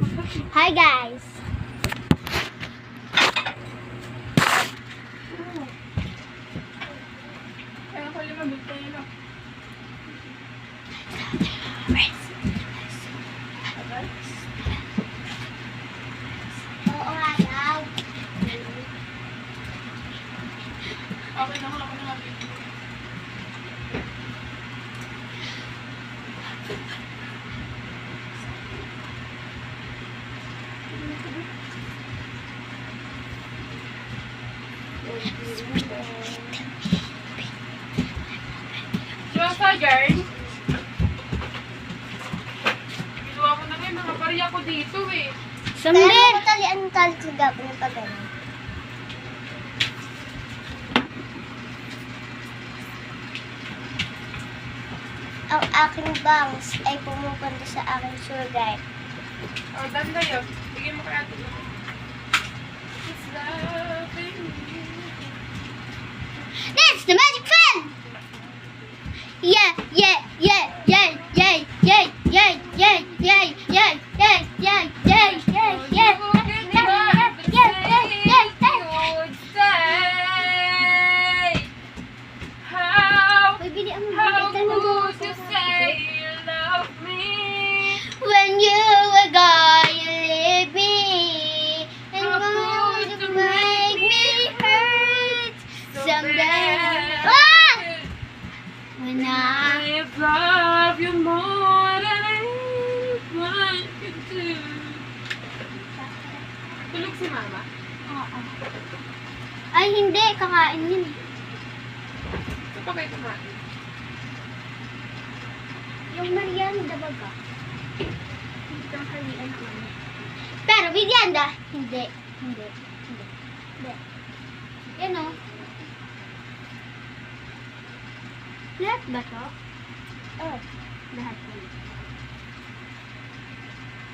Hi guys! Kaya ko lima bigtay na. Oo nga daw. Okay na ako na nga. Diyosa, girl. Ginawa ko na rin, mga bariya ko dito eh. Kaya mo talian ng tali ko gapon yung pagano. Ang aking bangs ay pumupunta sa aking tour guide. Oh, danda yun. Bigyan mo kay ate. It's loving you. That's the magic pen! Yeah, yeah, yeah, yeah, yeah, yeah, yeah, yeah, yeah, yeah, yeah, yeah, yeah, yeah, yeah. When you were gone, you leave me, and going to make me hurt someday. Ah! When I love you more than anyone can do. Tulog si mama? Oo. Ay, hindi. Kakain yun. Ito pa kayo kumain? Yung merienda baga. Hindi kang halian ng ano. Pero merienda, hindi. Hindi. Hindi. Hindi. Yan o. Lahat ba to? Oo. Lahat po.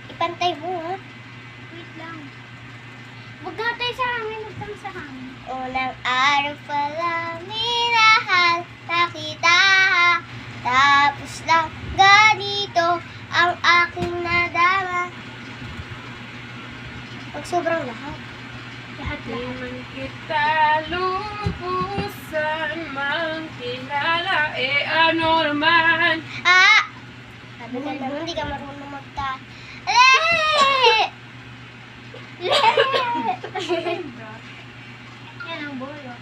Ipantay mo ha. Wait lang. Huwag nga tayo sa hangin. Huwag kang sa hangin. Unang araw pa lang minahal nakita. Tapos lang ganito ang aking nadama. Pag sobrang lahat. Lahat. Di man kita lubusan mang kilala, eh ano naman? Ah! Sabi ka naman, hindi ka marunong magta. Lehe! Lehe! Yan ang bolo.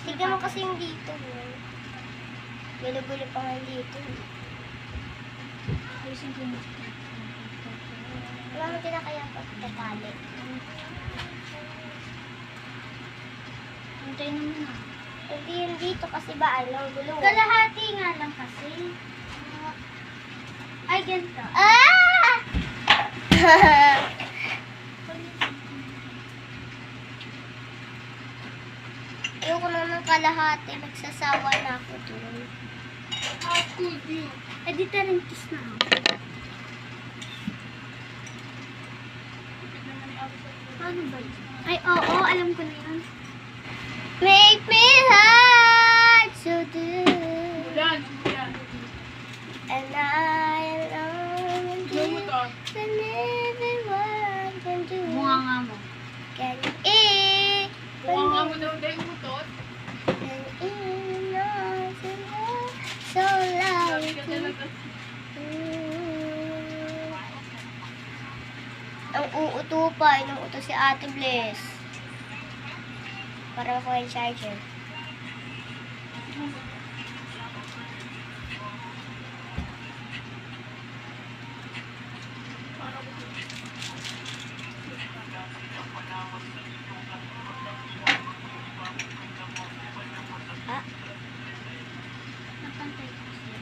Tignan mo kasi yung dito. Gulo-gulo pa nga dito. Wala mo tinakaya pa tatali. Antay naman ah. Hindi yun dito kasi ba ang gulo. Kalahati nga lang kasi. Ay, ganito. Ah! Ayoko na ng kalahati. Nagsasawa na ako doon. How could you? Eh, di talentis na ako. Paano ba yun? Ay, oo, alam ko na yun. Make me hurt so good. Yan, yan. And I alone Blow mo to. than everyone can do. Bunga nga mo. Can eat. Buka nga mo daw dahil utot. Can eat not to love so Sabi ka loudly. talaga. Ang uuto pa, inuuto si Ate Bless. Para ako yung charger. Ah, Napantay ko siya.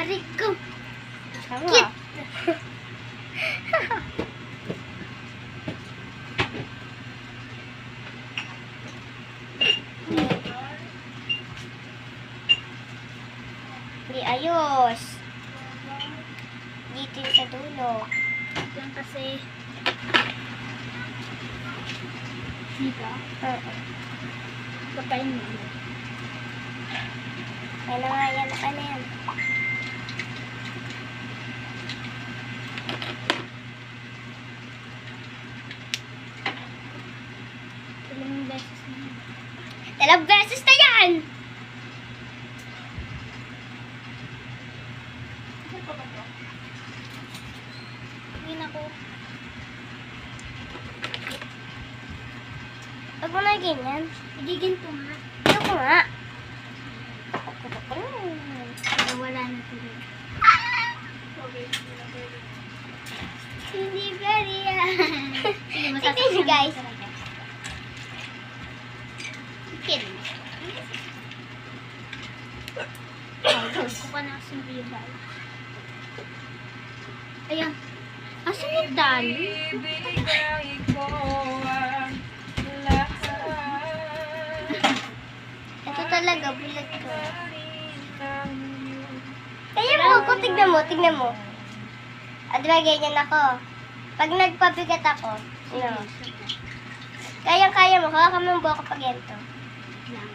Aray ko! sama. Kit! Hindi ayos. Dito yung sa dulo. Yan kasi... Dito? Oo. Pagkain mo. Kaya na nga yan, ano yan. Ilang beses na yun. 2 beses na yan! Yun ako. Huwag mo na ganyan. Igiginto nga. Ayoko nga. Wala na tuloy. Hindi very Sige, Tignan niyo, guys. Kidding. Gusto ko na kasing bibay. Ayan. Asan yung dali? Ibigay ko ang lahat. Ito talaga, bulag ko. Kaya mo, tignan mo, tignan mo. Diba ganyan ako? Pag nagpabigat ako, no. Kaya mo, hawakan mo yung buhok ko pag ganito. Lang.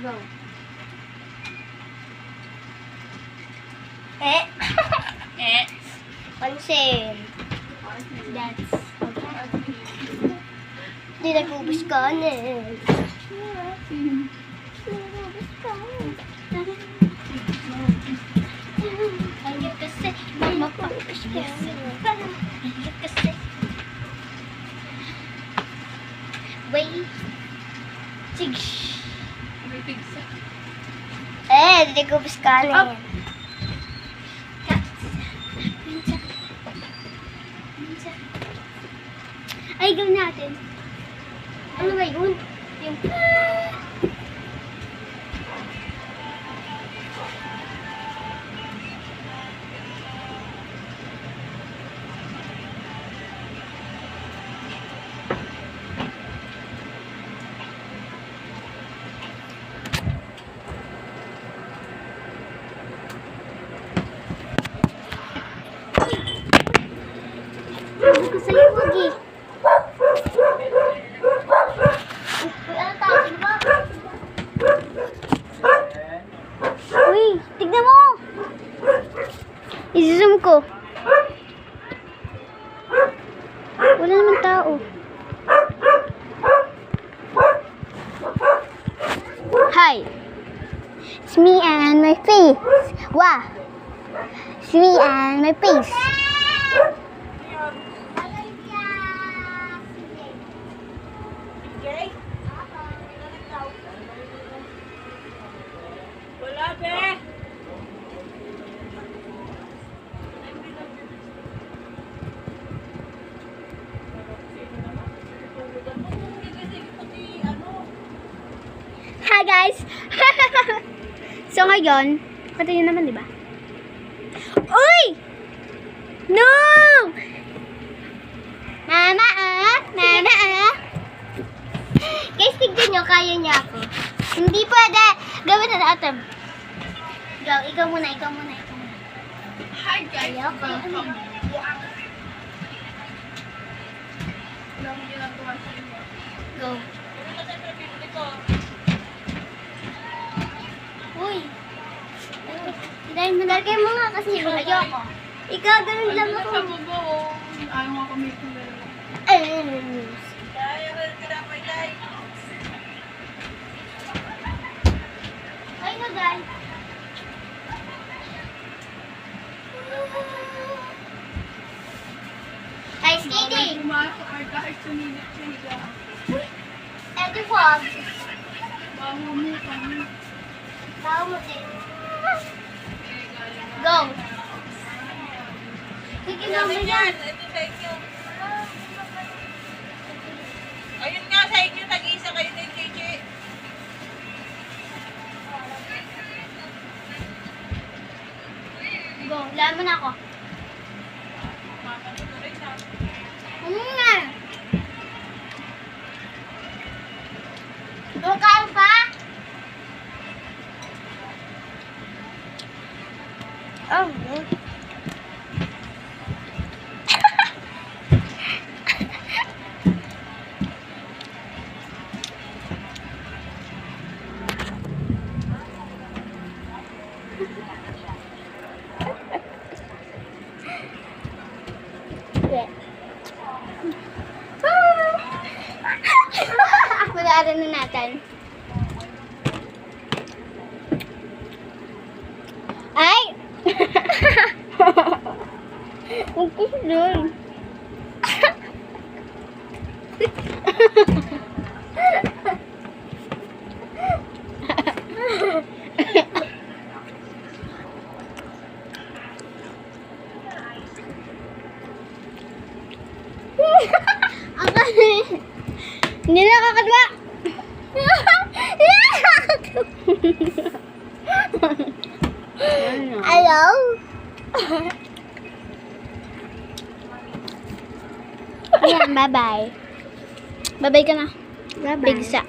Go. Eh? Pansin. That's Hindi nag-ubus ka na eh. Ayun kasi, mapapakas kasi. Ayun kasi. Wait. Sige. May pigsa. Hindi nag-ubus ka na Up. yan. Ay, gawin natin. Ano ba yun? Yung... Sabi ko sa'yo, wag eh. Uy, tignan mo! I-zoom ko. Wala naman tao. Hi. It's me and my face. Wow. It's me and my face. Wala, be! Hi guys! So ngayon, pati nyo naman, di ba? Uy! No! Mama ah! Mama ah! Guys, tignan nyo, kaya niya ako. Hindi pwede! Gawin na natin. Go, ikaw muna, ikaw muna, ikaw muna. Hi, guys! Ayoko. Walang ginagawa sa inyo. Go. Uy! Lagay mo nga kasi ayoko. Ikaw, ganun lang Ano ako. sa bubong? Ayaw ako may kumero. Ay, no, guys. Hi, skating. Pumasok or kahit sumilit-siga. Eto, Bob. Baho mo kami. Tao mo din. Go. Sige, mamaya. Ito sa inyo. Ayun nga sa inyo, tag-isa kayo ng KJ. Go. Laman ako. Nga. Mukhaan pa? Oh, no. Pag-aaral na natin. Ay! Huwag ko doon. Hindi na kakadwa. Hello? Ayan, bye-bye. Bye-bye ka na. Bye-bye. Bigsa.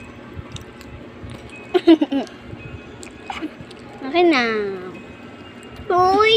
Okay na. Uy!